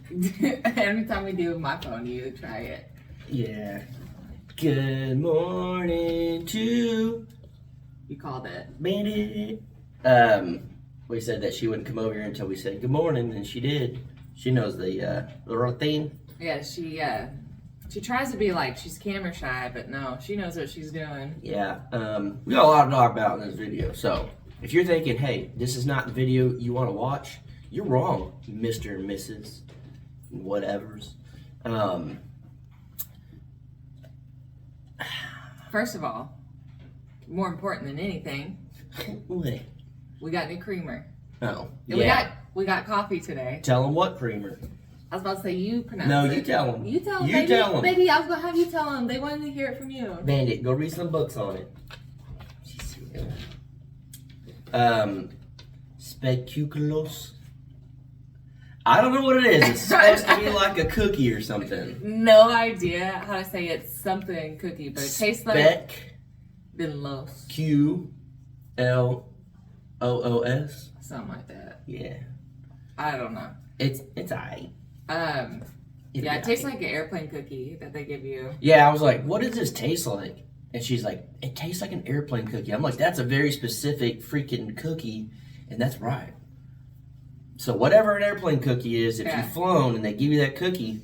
Every time we do my phone, you try it. Yeah. Good morning to You called it. Bandit. We said that she wouldn't come over here until we said good morning, and she did. She knows the routine. Yeah, she tries to be like she's camera shy, but no, she knows what she's doing. Yeah. We got a lot to talk about in this video. So if you're thinking, hey, this is not the video you want to watch, you're wrong, Mr. and Mrs. Whatevers. First of all, more important than anything, What? we got new creamer. Oh, And yeah. we got coffee today. Tell them what creamer. I was about to say you pronounce No, it. you tell them. You tell them. You baby. tell them. Baby, I was gonna have you tell them. They wanted to hear it from you. Bandit, go read some books on it. Speculoos. I don't know what it is. It's supposed to be like a cookie or something. No idea how to say it's something cookie, but it tastes like Speculoos. Q-L-O-O-S. Something like that. Yeah. I don't know. It's alright. Yeah, it tastes like an airplane cookie that they give you. Yeah, I was like, what does this taste like? And she's like, it tastes like an airplane cookie. I'm like, that's a very specific freaking cookie, and that's right. So whatever an airplane cookie is, if you've flown and they give you that cookie,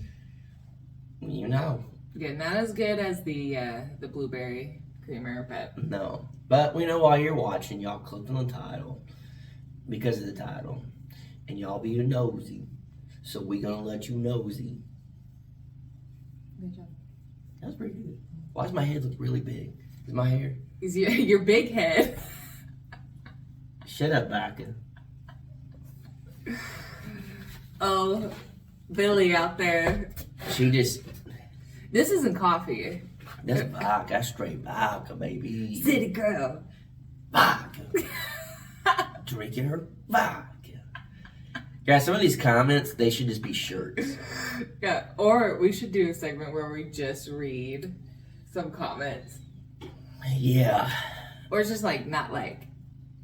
you know. Yeah, not as good as the blueberry creamer, but No. But we know why you're watching. Y'all clicked on the title because of the title. And y'all being nosy. So we gonna let you nosy. good job. That was pretty good. Why does my head look really big? Is my hair? Is your big head. Shut up, Becca. Oh, Billy out there. She just... This isn't coffee. That's vodka. That's straight vodka, baby. City girl. Vodka. Drinking her vodka. Guys, some of these comments, they should just be shirts. Yeah, or we should do a segment where we just read some comments. Yeah. Or it's just like, not like,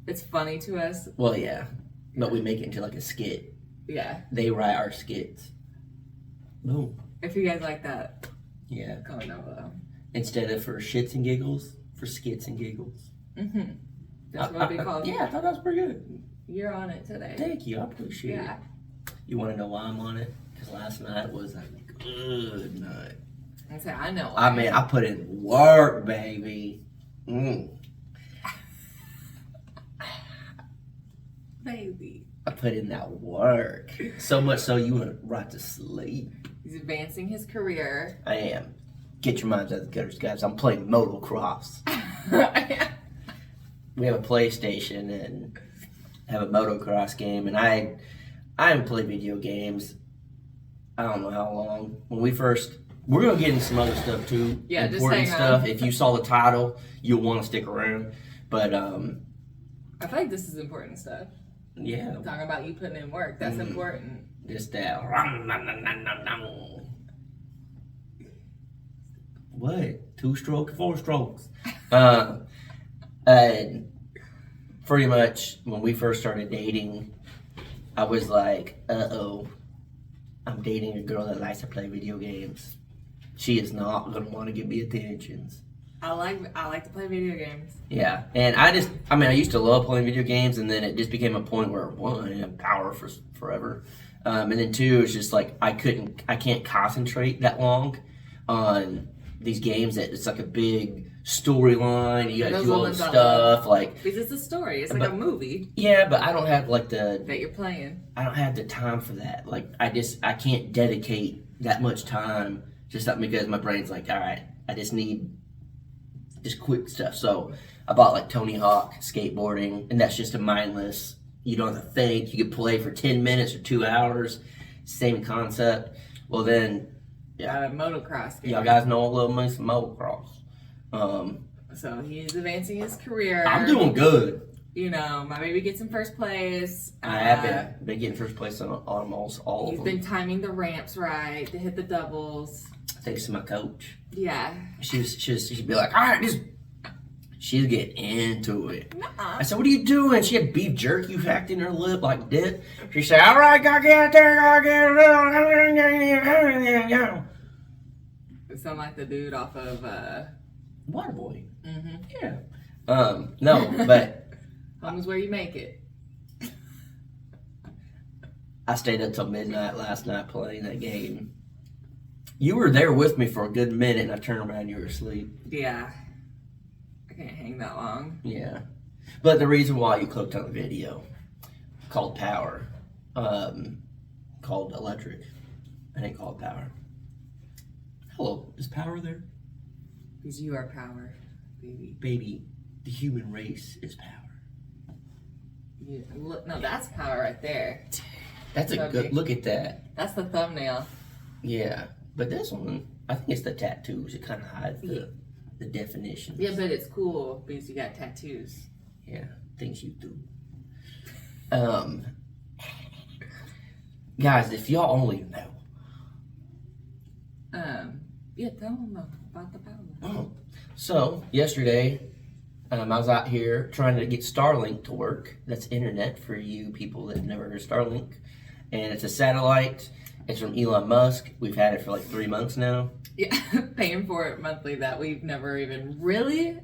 it's funny to us. Well, yeah. But we make it into like a skit. Yeah. They write our skits. Boom. If you guys like that, Yeah. comment down below. Instead of for shits and giggles, for skits and giggles. Mm-hmm. That's what we call it. Yeah, I thought that was pretty good. You're on it today. Thank you. I appreciate it. Yeah. You want to know why I'm on it? Because last night was a good night. I say, I know. I mean, I put in work, baby. Baby. I put in that work. So much so you went right to sleep. He's advancing his career. I am. Get your minds out of the gutters, guys. I'm playing motocross. We have a PlayStation and have a motocross game, and I haven't played video games. I don't know how long. We're gonna get into some other stuff too. Yeah, important just hang on. stuff. If you saw the title, you'll want to stick around. But I feel like this is important stuff. yeah, Talking about you putting in work. That's important. just that. What? 2 strokes, 4 strokes. And pretty much when we first started dating, I was like, uh-oh, I'm dating a girl that likes to play video games. She is not gonna want to give me attentions. I like to play video games. Yeah, and I used to love playing video games, and then it just became a point where, one, I didn't have power for forever, and then two, it's just like I can't concentrate that long on these games that it's like a big storyline. You gotta do all this stuff, like because it's a story. It's like a movie. Yeah, but I don't have like that you're playing. I don't have the time for that. Like I can't dedicate that much time just because my brain's like, all right, I just need just quick stuff. So I bought like Tony Hawk skateboarding, and that's just a mindless. You don't have to think. You could play for 10 minutes or 2 hours. Same concept. Well then, yeah, motocross game. Y'all guys know a little miss motocross. So he's advancing his career. I'm doing good. You know, my baby gets in first place. I have been getting first place on almost all of them. He's been timing the ramps right to hit the doubles. Thanks to my coach. Yeah. She'd be like, all right, just She's getting into it. Nuh-uh. I said, what are you doing? She had beef jerky packed in her lip like this. She said, all right, gotta get there, gotta get there. It sound like the dude off of Waterboy. Mm-hmm. Yeah. No, but home is where you make it. I stayed up till midnight last night playing that game. You were there with me for a good minute, and I turned around and you were asleep. Yeah. I can't hang that long. Yeah. But the reason why you clicked on the video called power, called electric, I didn't call it power. Hello, is power there? Because you are power, baby. Baby, the human race is power. Yeah, look, no, that's power right there. That's a good look at that. That's the thumbnail. Yeah, but this one, I think it's the tattoos. It kind of hides the definition. Yeah, but it's cool because you got tattoos. Yeah, things you do. Guys, if y'all only know. Yeah, tell them about the power. Oh, so yesterday, I was out here trying to get Starlink to work. That's internet for you people that have never heard of Starlink. And it's a satellite. It's from Elon Musk. We've had it for like 3 months now. Yeah, paying for it monthly that we've never even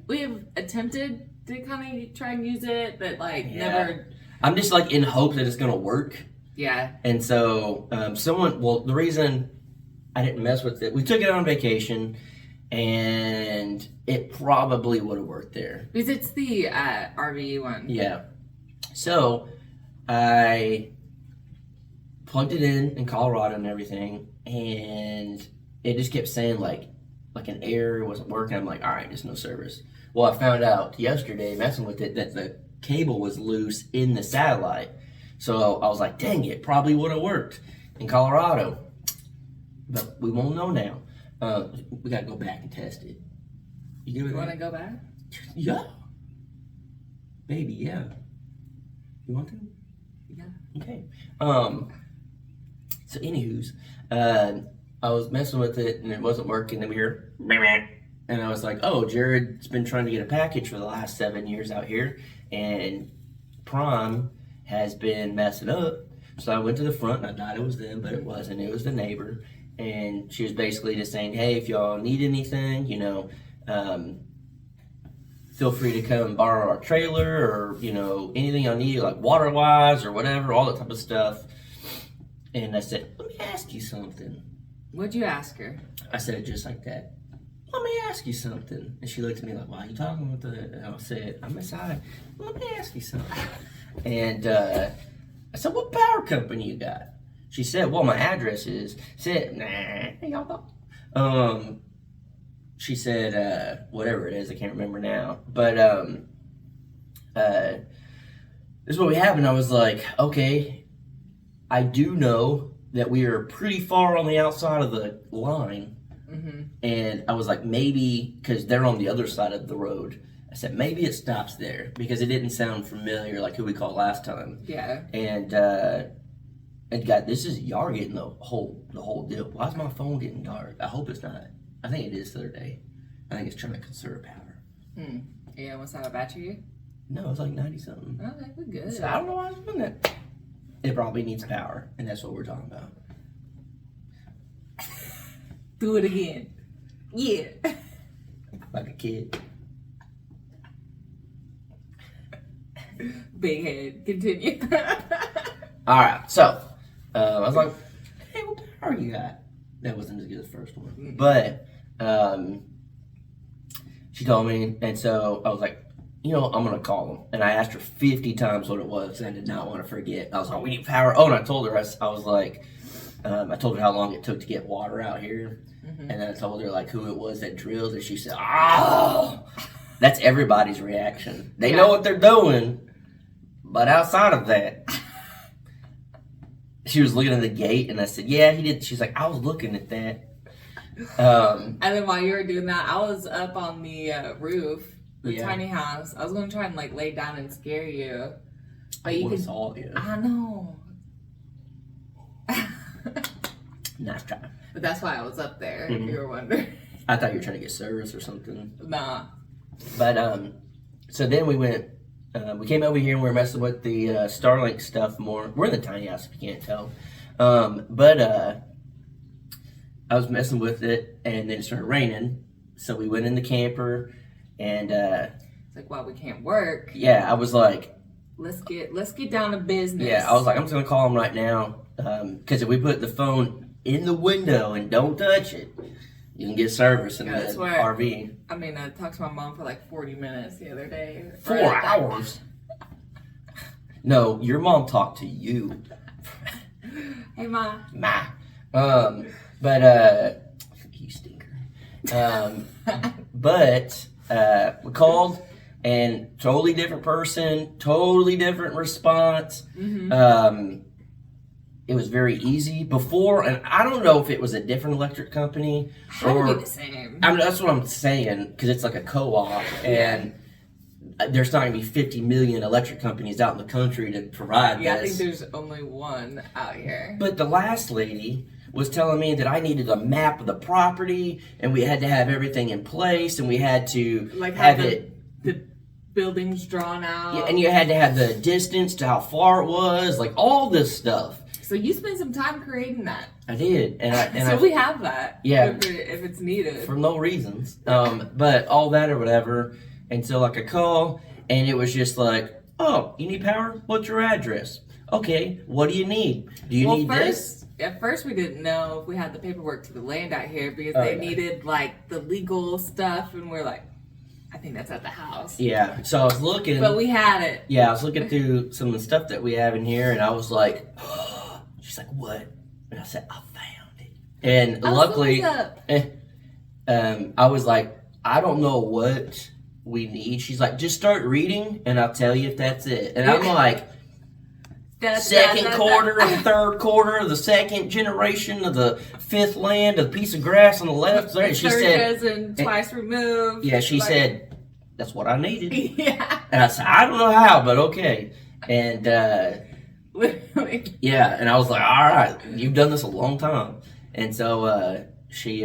we've attempted to kind of try and use it, but like never. I'm just like in hope that it's going to work. Yeah. And so the reason I didn't mess with it, we took it on vacation and it probably would have worked there. Because it's the RV one. Yeah. So I plugged it in Colorado and everything, and it just kept saying like an error wasn't working. I'm like, all right, there's no service. Well, I found out yesterday messing with it that the cable was loose in the satellite. So I was like, dang it, probably would have worked in Colorado. But we won't know now. We got to go back and test it. You want to go back? Yeah. Baby, yeah. You want to? Yeah. Okay. So anywho's, I was messing with it and it wasn't working. And we hear, and I was like, oh, Jared's been trying to get a package for the last 7 years out here, and Prime has been messing up. So I went to the front and I thought it was them, but it wasn't. It was the neighbor. And she was basically just saying, hey, if y'all need anything, feel free to come borrow our trailer, or, anything y'all need, like water-wise or whatever, all that type of stuff. And I said, let me ask you something. What'd you ask her? I said it just like that. Let me ask you something. And she looked at me like, why are you talking about that? And I said, I'm inside. Let me ask you something. And I said, what power company you got? She said, well, my address is. Said, nah, y'all don't. She said, whatever it is, I can't remember now. But this is what we have. And I was like, okay, I do know that we are pretty far on the outside of the line. Mm-hmm. And I was like, maybe, because they're on the other side of the road. I said, maybe it stops there, because it didn't sound familiar like who we called last time. Yeah. And God, y'all are getting the whole deal. Why is my phone getting dark? I hope it's not. I think it is the other day. I think it's trying to conserve power. Yeah, what's that, a battery? No, it's like 90-something. Okay, we're good. So I don't know why it's doing that. It probably needs power, and that's what we're talking about. Do it again. Yeah. Like a kid. Big head. Continue. All right, so I was like, hey, what power you got? That wasn't as good as the first one. Mm-hmm. But she told me, and so I was like, I'm going to call them. And I asked her 50 times what it was, and I did not want to forget. I was like, we need power. Oh, and I told her, I was like, I told her how long it took to get water out here. Mm-hmm. And then I told her, like, who it was that drilled, and she said, oh! That's everybody's reaction. They know what they're doing, but outside of that, she was looking at the gate, and I said, yeah, he did. She's like, I was looking at that. And then while you were doing that, I was up on the roof, the tiny house. I was going to try and, like, lay down and scare you. But you could saw you. I know. Nice try. But that's why I was up there, if you were wondering. I thought you were trying to get service or something. Nah. But, so then we went. We came over here and we were messing with the Starlink stuff more. We're in the tiny house if you can't tell. But I was messing with it, and then it started raining. So we went in the camper, and it's like, well, we can't work. Yeah, I was like, let's get down to business. Yeah, I was like, I'm just gonna call him right now, because if we put the phone in the window and don't touch it, you can get service in the RV. I mean, I talked to my mom for like 40 minutes the other day. 4 hours? No, your mom talked to you. Hey, Ma. But you stinker. But we called, and totally different person, totally different response. Mm-hmm. It was very easy before, and I don't know if it was a different electric company or the same. I mean, that's what I'm saying, because it's like a co-op, and there's not going to be 50 million electric companies out in the country to provide this. Yeah, I think there's only one out here. But the last lady was telling me that I needed a map of the property, and we had to have everything in place, and we had to have the buildings drawn out. Yeah, and you had to have the distance to how far it was, like all this stuff. So you spent some time creating that. I did, and we have that. Yeah, if it's needed for no reasons. But all that or whatever, and so like I call, and it was just like, oh, you need power? What's your address? Okay, what do you need? Do you need this? At first, we didn't know if we had the paperwork to the land out here because they needed like the legal stuff, and we're like, I think that's at the house. Yeah, so I was looking, but we had it. Yeah, I was looking through some of the stuff that we have in here, and I was like. She's like, what? And I said, I found it. And luckily, I was like, I don't know what we need. She's like, just start reading, and I'll tell you if that's it. And I'm like, second quarter of the third quarter of the second generation of the fifth land, a piece of grass on the left. She said, and twice removed. Yeah, she said, that's what I needed. Yeah. And I said, I don't know how, but okay. And literally. Yeah, and I was like, all right, you've done this a long time. And so she's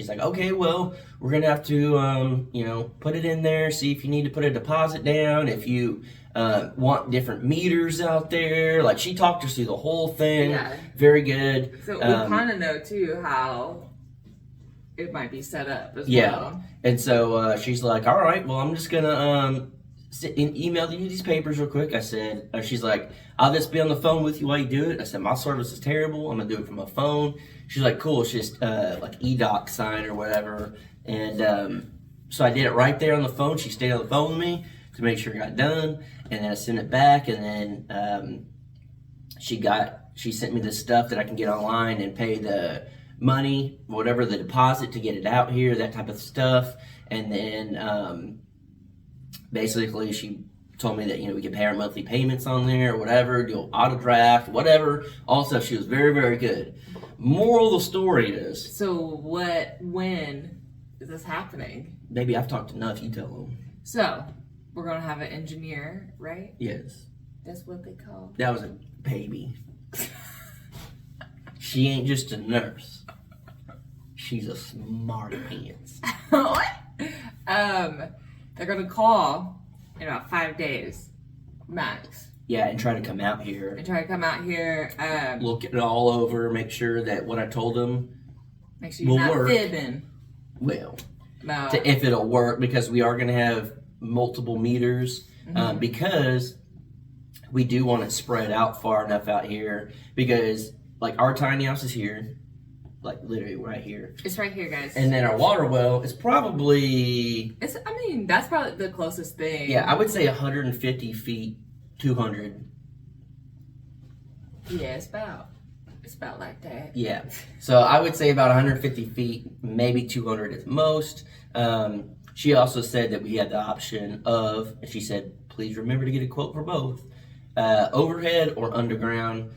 like, okay, well, we're going to have to, put it in there, see if you need to put a deposit down, if you want different meters out there. Like, she talked us through the whole thing. Yeah. Very good. So we kind of know, too, how it might be set up as well. And so she's like, all right, well, I'm just going to... email you these papers real quick. I said, she's like, I'll just be on the phone with you while you do it. I said, my service is terrible. I'm going to do it from my phone. She's like, cool. It's just like e-doc sign or whatever. And so I did it right there on the phone. She stayed on the phone with me to make sure it got done. And then I sent it back. And then she sent me the stuff that I can get online and pay the money, whatever the deposit to get it out here, that type of stuff. And then... basically, she told me that, we could pay our monthly payments on there or whatever, do auto draft, whatever. Also, she was very, very good. Moral of the story is... So, when is this happening? Maybe I've talked enough, you tell them. So, we're going to have an engineer, right? Yes. That's what they call... That was a baby. She ain't just a nurse. She's a smart pants. What? They're going to call in about 5 days, max. Yeah, and try to come out here. Look it all over, make sure that what I told them make sure you're not fibbing. Well, no. If it'll work, because we are going to have multiple meters, because we do want it spread out far enough out here, because, like, our tiny house is here. Like, literally right here. It's right here, guys. And then our water well is probably... that's probably the closest thing. Yeah, I would say 150 feet, 200. Yeah, it's about like that. Yeah. So I would say about 150 feet, maybe 200 at most. She also said that we had the option of, and she said, please remember to get a quote for both, overhead or underground.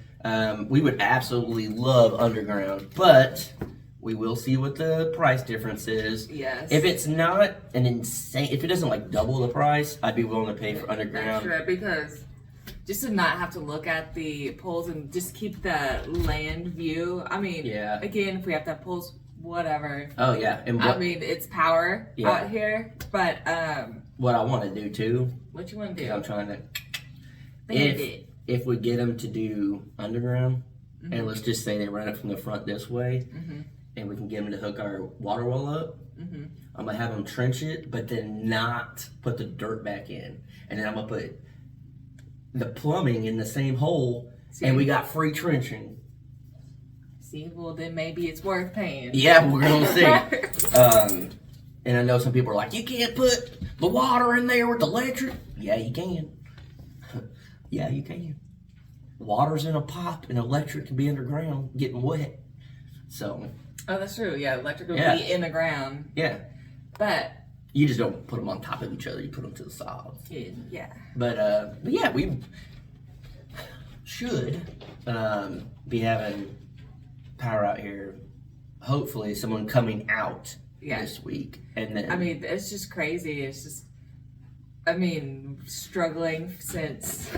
We would absolutely love underground, but we will see what the price difference is. Yes. If it's not if it doesn't like double the price, I'd be willing to pay for underground. That's right, because just to not have to look at the poles and just keep the land view. I mean, again, if we have to have poles, whatever. Oh yeah. It's power out here, but what I want to do too. What you want to do? I'm trying to. If we get them to do underground, and let's just say they run it from the front this way, and we can get them to hook our water well up, I'm gonna have them trench it, but then not put the dirt back in, and then I'm gonna put the plumbing in the same hole, and we got free trenching. See, well then maybe it's worth paying. Yeah, we're gonna see. And I know some people are like, you can't put the water in there with the electric. Yeah, you can. Yeah, you can. Water's in a pipe and electric can be underground getting wet. So. Oh, that's true. Yeah, electric will be in the ground. Yeah. But. You just don't put them on top of each other. You put them to the sides. Yeah. But yeah, we should be having power out here. Hopefully someone coming out this week. And then. I mean, it's just crazy. It's just. Struggling since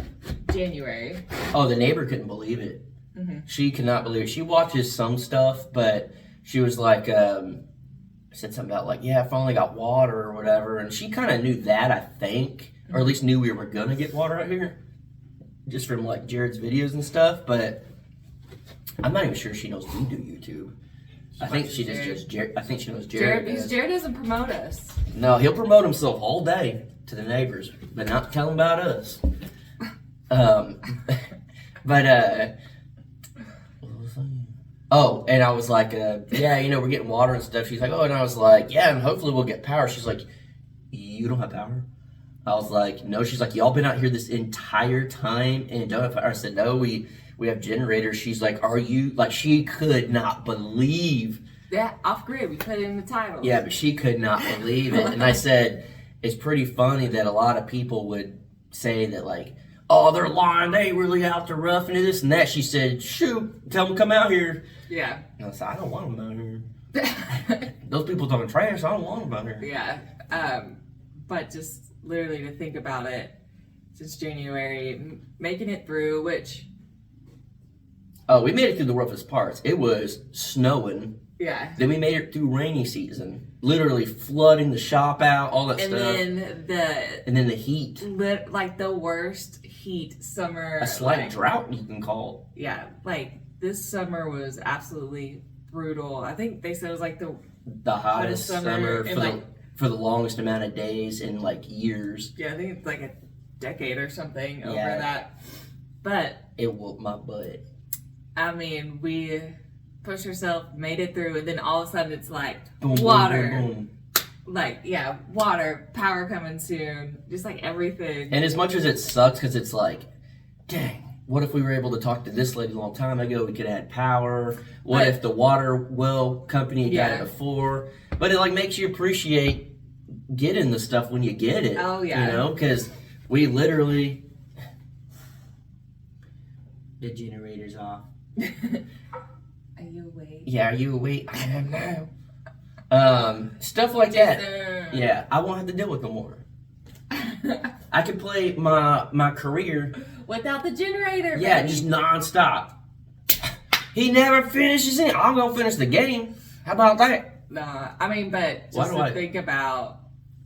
January. Oh, the neighbor couldn't believe it. She could not believe it. She watches some stuff, but she was like, said something about like, yeah, I finally got water or whatever. And she kind of knew that, I think, or at least knew we were going to get water out here, just from like Jared's videos and stuff. But I'm not even sure she knows we do YouTube. I think she just Jared. I think she knows Jared. Because Jared doesn't promote us. No, he'll promote himself all day to the neighbors, but not tell them about us. Oh, and I was like, yeah, we're getting water and stuff. She's like, oh, and I was like, yeah, and hopefully we'll get power. She's like, you don't have power? I was like, no. She's like, y'all been out here this entire time and don't have power? I said, no, we have generators. She's like, are you, like, she could not believe. Yeah, off grid, we put it in the title. Yeah, but she could not believe it. And I said, it's pretty funny that a lot of people would say that, like, oh, they're lying. They ain't really out to roughing it, this and that. She said, shoot, tell them to come out here. Yeah. And I said, I don't want them out here. Those people talking trash, I don't want them out here. Yeah. But just literally to think about it, since January, making it through, which... Oh, we made it through the roughest parts. It was snowing. Yeah. Then we made it through rainy season. Literally flooding the shop out, all that stuff. And then the heat. Like the worst heat summer. A slight drought, you can call it. Yeah. Like this summer was absolutely brutal. I think they said it was like the hottest summer for the longest amount of days in like years. Yeah, I think it's like a decade or something over that. But. It whooped my butt. I mean, we pushed ourselves, made it through, and then all of a sudden it's like boom, water. Boom, boom, boom. Like, yeah, water, power coming soon, just like everything. And as much as it sucks, because it's like, dang, what if we were able to talk to this lady a long time ago? We could have had power. What if the water well company got it before? But it like makes you appreciate getting the stuff when you get it. Oh, yeah. Because we literally... The generator's off. Are you awake? Yeah, are you awake? I am now. Stuff like that. Yeah, I won't have to deal with no more. I can play my career without the generator. Yeah, just nonstop. He never finishes it. I'm gonna finish the game. How about that? Nah, I mean, but just to think about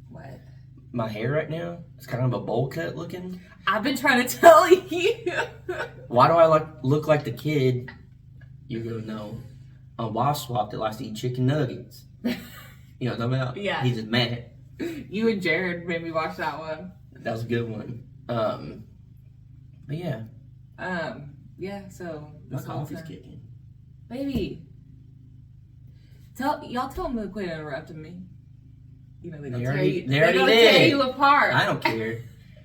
what my hair right now. It's kind of a bowl cut looking. I've been trying to tell you. Why do I look like the kid? You're gonna know. On Wasp Swap that likes to eat chicken nuggets. You know what I'm talking about? Yeah. He's just mad. You and Jared made me watch that one. That was a good one. But yeah. Yeah, so my coffee's kicking. Baby. Y'all tell them to quit interrupting me. You know, they're gonna tear you apart. I don't care.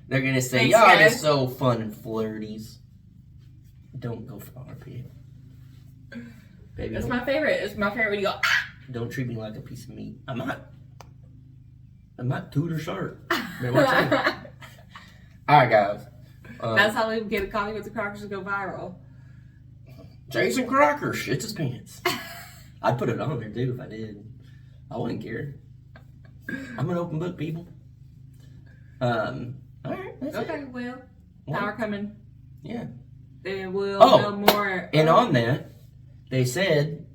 They're gonna say, y'all are just so fun and flirties. Don't go for RP. Baby, that's my favorite. It's my favorite when you go, ah! Don't treat me like a piece of meat. I'm not Tudor sharp. Alright, guys. That's how we get a coffee with the Crockers to go viral. Jason Crocker shits his pants. I'd put it on there too if I did. I wouldn't care. I'm an open book, people. Alright, that's okay, it. well, power coming. Yeah. And we'll know more. And on that, they said,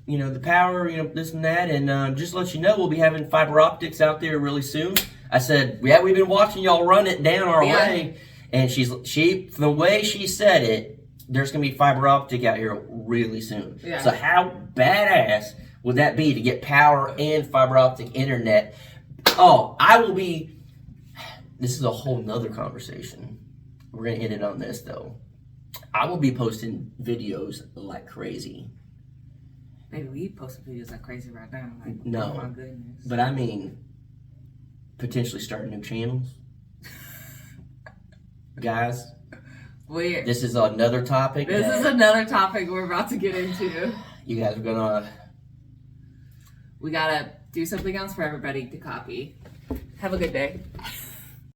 the power, this and that, and just to let you know, we'll be having fiber optics out there really soon. I said, yeah, we've been watching y'all run it down our way, and she, from the way she said it, there's gonna be fiber optic out here really soon. Yeah. So how badass would that be to get power and fiber optic internet? Oh, this is a whole nother conversation. We're gonna end it on this though. I will be posting videos like crazy. Maybe we posting videos like crazy right now. Like, no, oh my goodness. But I mean, potentially starting new channels. Guys, this is another topic. This is another topic we're about to get into. You guys are gonna... We gotta do something else for everybody to copy. Have a good day.